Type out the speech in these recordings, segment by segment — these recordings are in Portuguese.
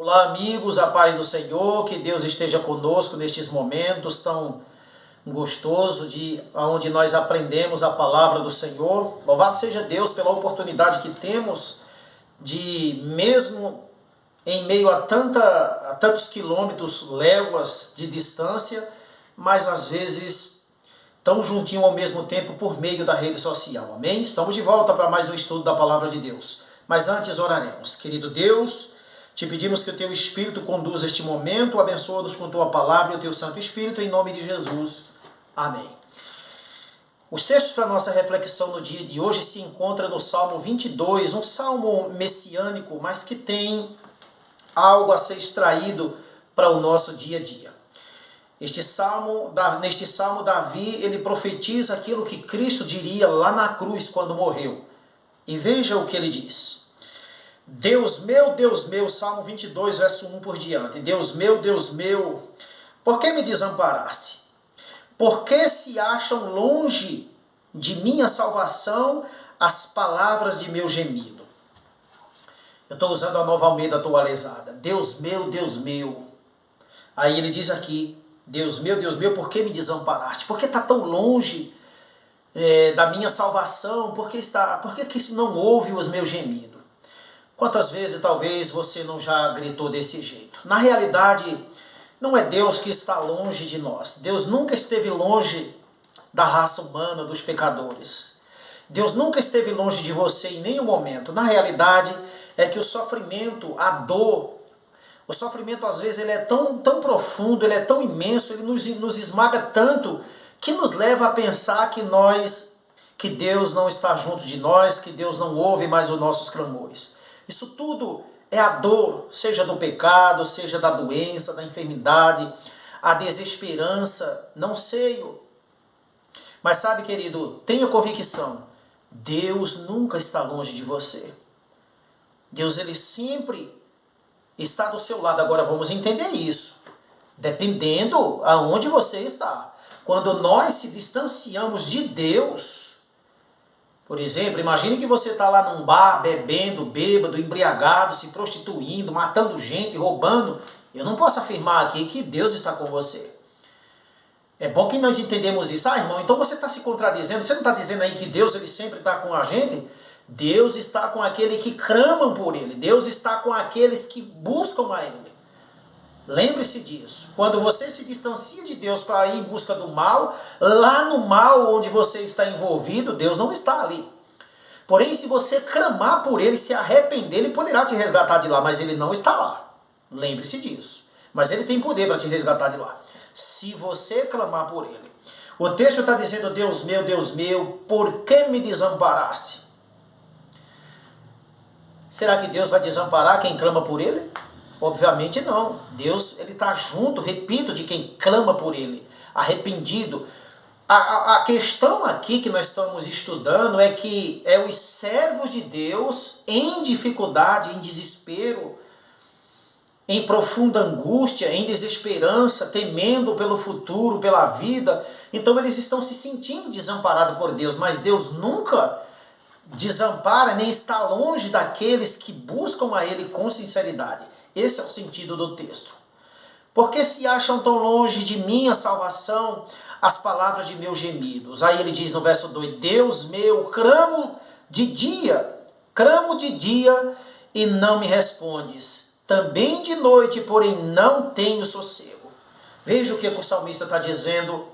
Olá, amigos, a paz do Senhor, que Deus esteja conosco nestes momentos tão gostoso onde nós aprendemos a palavra do Senhor. Louvado seja Deus pela oportunidade que temos de, mesmo em meio a tantos quilômetros, léguas de distância, mas às vezes tão juntinho ao mesmo tempo por meio da rede social. Amém? Estamos de volta para mais um estudo da palavra de Deus. Mas antes oraremos. Querido Deus, te pedimos que o Teu Espírito conduza este momento, abençoa-nos com Tua palavra e o Teu Santo Espírito, em nome de Jesus. Amém. Os textos para nossa reflexão no dia de hoje se encontram no Salmo 22, um salmo messiânico, mas que tem algo a ser extraído para o nosso dia a dia. Neste salmo, Davi, ele profetiza aquilo que Cristo diria lá na cruz quando morreu. E veja o que ele diz. Deus meu, Salmo 22, verso 1 por diante. Deus meu, por que me desamparaste? Por que se acham longe de minha salvação as palavras de meu gemido? Eu estou usando a Nova Almeida atualizada. Deus meu. Aí ele diz aqui, Deus meu, por que me desamparaste? Por que está tão longe da minha salvação? Por que isso não ouve os meus gemidos? Quantas vezes talvez você não já gritou desse jeito? Na realidade, não é Deus que está longe de nós. Deus nunca esteve longe da raça humana, dos pecadores. Deus nunca esteve longe de você em nenhum momento. Na realidade, é que o sofrimento, a dor, o sofrimento às vezes ele é tão profundo, ele é tão imenso, ele nos esmaga tanto, que nos leva a pensar que Deus não está junto de nós, que Deus não ouve mais os nossos clamores. Isso tudo é a dor, seja do pecado, seja da doença, da enfermidade, a desesperança, não sei. Mas sabe, querido, tenha convicção, Deus nunca está longe de você. Deus, ele sempre está do seu lado. Agora vamos entender isso, dependendo aonde você está. Quando nós se distanciamos de Deus, por exemplo, imagine que você está lá num bar, bebendo, bêbado, embriagado, se prostituindo, matando gente, roubando. Eu não posso afirmar aqui que Deus está com você. É bom que nós entendemos isso. Ah, irmão, então você está se contradizendo. Você não está dizendo aí que Deus ele sempre está com a gente? Deus está com aqueles que clamam por Ele. Deus está com aqueles que buscam a Ele. Lembre-se disso. Quando você se distancia de Deus para ir em busca do mal, lá no mal onde você está envolvido, Deus não está ali. Porém, se você clamar por Ele, se arrepender, Ele poderá te resgatar de lá, mas Ele não está lá. Lembre-se disso. Mas Ele tem poder para te resgatar de lá, se você clamar por Ele. O texto está dizendo, Deus meu, por que me desamparaste? Será que Deus vai desamparar quem clama por Ele? Obviamente não. Deus ele está junto, repito, de quem clama por Ele, arrependido. A questão aqui que nós estamos estudando é que os servos de Deus em dificuldade, em desespero, em profunda angústia, em desesperança, temendo pelo futuro, pela vida. Então eles estão se sentindo desamparados por Deus, mas Deus nunca desampara, nem está longe daqueles que buscam a Ele com sinceridade. Esse é o sentido do texto. Porque se acham tão longe de minha salvação as palavras de meus gemidos? Aí ele diz no verso 2, Deus meu, clamo de dia e não me respondes. Também de noite, porém não tenho sossego. Veja o que o salmista está dizendo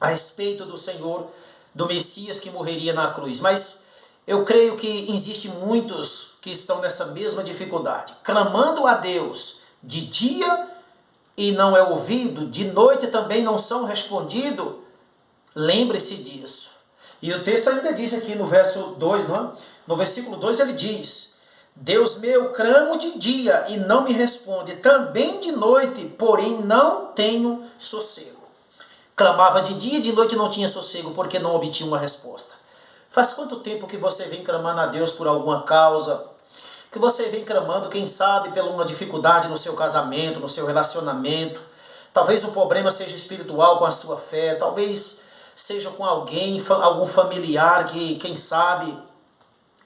a respeito do Senhor, do Messias que morreria na cruz. Mas eu creio que existem muitos que estão nessa mesma dificuldade, clamando a Deus de dia e não é ouvido, de noite também não são respondidos. Lembre-se disso. E o texto ainda diz aqui no verso 2, não é? No versículo 2 ele diz, Deus meu, clamo de dia e não me responde, também de noite, porém não tenho sossego. Clamava de dia e de noite não tinha sossego, porque não obtinha uma resposta. Faz quanto tempo que você vem clamando a Deus por alguma causa? Que você vem clamando, quem sabe, por uma dificuldade no seu casamento, no seu relacionamento. Talvez o problema seja espiritual com a sua fé. Talvez seja com alguém, algum familiar que, quem sabe,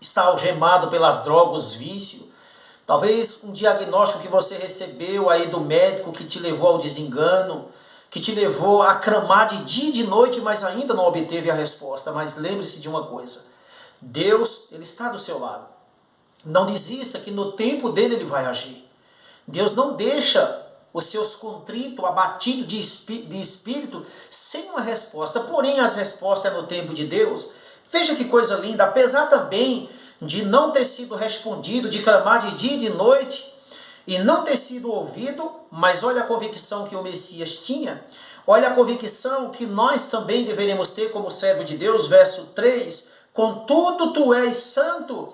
está algemado pelas drogas, vício. Talvez um diagnóstico que você recebeu aí do médico que te levou ao desengano, que te levou a clamar de dia e de noite, mas ainda não obteve a resposta. Mas lembre-se de uma coisa, Deus, Ele está do seu lado. Não desista que no tempo dele Ele vai agir. Deus não deixa os seus contritos, abatidos de espírito, sem uma resposta. Porém, as respostas é no tempo de Deus. Veja que coisa linda, apesar também de não ter sido respondido, de clamar de dia e de noite, e não ter sido ouvido, mas olha a convicção que o Messias tinha, olha a convicção que nós também deveremos ter como servo de Deus, verso 3, contudo tu és santo,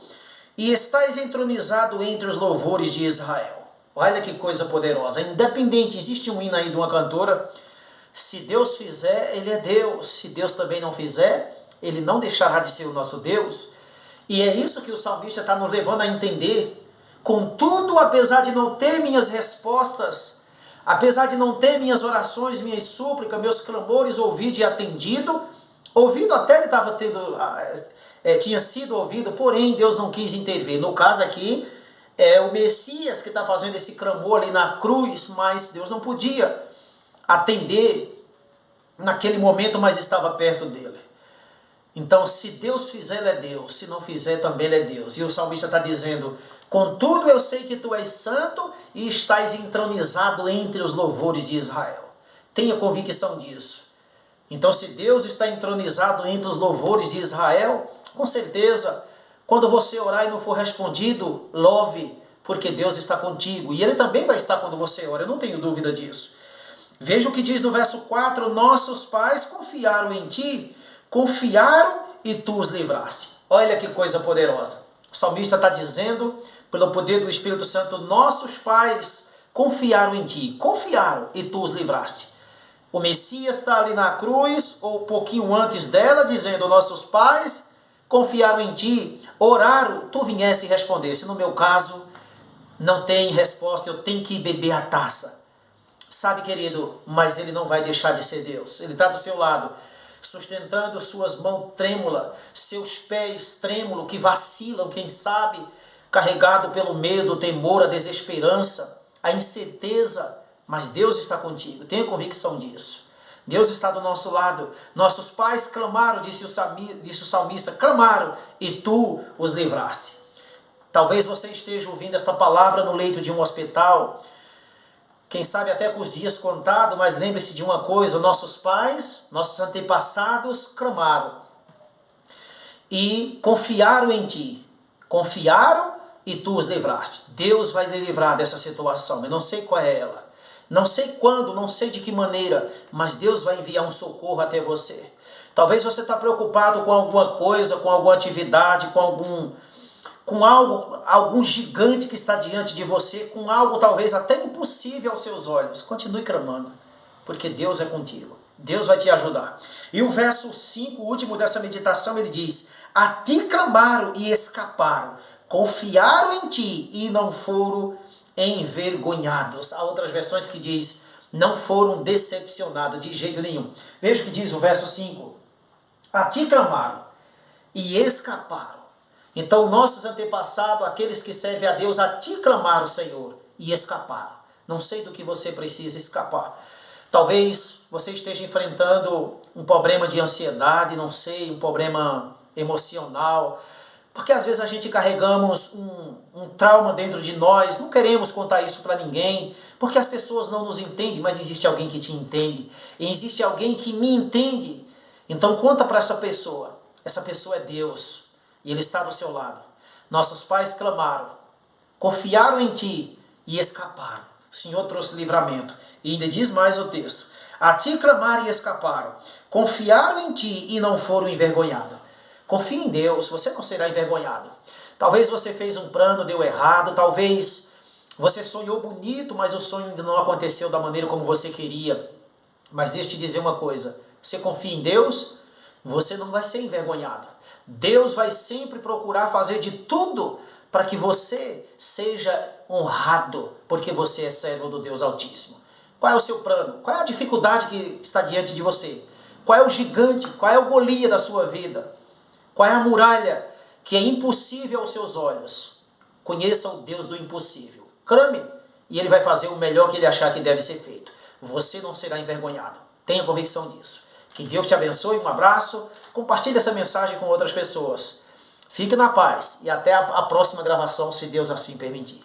e estás entronizado entre os louvores de Israel. Olha que coisa poderosa, independente, existe um hino aí de uma cantora, se Deus fizer, Ele é Deus, se Deus também não fizer, Ele não deixará de ser o nosso Deus. E é isso que o salmista está nos levando a entender. Contudo, apesar de não ter minhas respostas, apesar de não ter minhas orações, minhas súplicas, meus clamores ouvido e atendido, ouvido até ele estava tendo, tinha sido ouvido, porém Deus não quis intervir. No caso aqui, é o Messias que está fazendo esse clamor ali na cruz, mas Deus não podia atender naquele momento, mas estava perto dele. Então, se Deus fizer, Ele é Deus. Se não fizer, também Ele é Deus. E o salmista está dizendo, contudo eu sei que tu és santo e estás entronizado entre os louvores de Israel. Tenha convicção disso. Então, se Deus está entronizado entre os louvores de Israel, com certeza, quando você orar e não for respondido, louve, porque Deus está contigo. E Ele também vai estar quando você ora, eu não tenho dúvida disso. Veja o que diz no verso 4, nossos pais confiaram em ti, confiaram e tu os livraste. Olha que coisa poderosa. O salmista está dizendo, pelo poder do Espírito Santo, nossos pais confiaram em ti, confiaram e tu os livraste. O Messias está ali na cruz, ou um pouquinho antes dela, dizendo, nossos pais confiaram em ti, oraram, tu viesse e respondesse. No meu caso, não tem resposta, eu tenho que beber a taça. Sabe, querido, mas Ele não vai deixar de ser Deus. Ele está do seu lado, sustentando suas mãos trêmulas, seus pés trêmulos, que vacilam, quem sabe, carregado pelo medo, o temor, a desesperança, a incerteza, mas Deus está contigo, tenha convicção disso. Deus está do nosso lado. Nossos pais clamaram, disse o salmista, clamaram e tu os livraste. Talvez você esteja ouvindo esta palavra no leito de um hospital, quem sabe até com os dias contados, mas lembre-se de uma coisa, nossos pais, nossos antepassados clamaram e confiaram em ti, confiaram e tu os livraste. Deus vai lhe livrar dessa situação, eu não sei qual é ela, não sei quando, não sei de que maneira, mas Deus vai enviar um socorro até você. Talvez você está preocupado com alguma coisa, com alguma atividade, com algum gigante que está diante de você, com algo talvez até impossível aos seus olhos. Continue clamando, porque Deus é contigo. Deus vai te ajudar. E o verso 5, o último dessa meditação, ele diz, a ti clamaram e escaparam, confiaram em ti e não foram envergonhados. Há outras versões que diz, não foram decepcionados de jeito nenhum. Veja o que diz o verso 5, a ti clamaram e escaparam. Então, nossos antepassados, aqueles que servem a Deus, a ti clamaram, Senhor, e escaparam. Não sei do que você precisa escapar. Talvez você esteja enfrentando um problema de ansiedade, não sei, um problema emocional, porque às vezes a gente carregamos um trauma dentro de nós, não queremos contar isso para ninguém, porque as pessoas não nos entendem, mas existe alguém que te entende, e existe alguém que me entende. Então conta para essa pessoa é Deus. E Ele está do seu lado. Nossos pais clamaram, confiaram em ti e escaparam. O Senhor trouxe livramento. E ainda diz mais o texto. A ti clamaram e escaparam. Confiaram em ti e não foram envergonhados. Confie em Deus, você não será envergonhado. Talvez você fez um plano, deu errado. Talvez você sonhou bonito, mas o sonho ainda não aconteceu da maneira como você queria. Mas deixa eu te dizer uma coisa. Você confia em Deus, você não vai ser envergonhado. Deus vai sempre procurar fazer de tudo para que você seja honrado, porque você é servo do Deus Altíssimo. Qual é o seu plano? Qual é a dificuldade que está diante de você? Qual é o gigante? Qual é o Golias da sua vida? Qual é a muralha que é impossível aos seus olhos? Conheça o Deus do impossível. Clame e Ele vai fazer o melhor que Ele achar que deve ser feito. Você não será envergonhado. Tenha convicção disso. Que Deus te abençoe. Um abraço. Compartilhe essa mensagem com outras pessoas. Fique na paz e até a próxima gravação, se Deus assim permitir.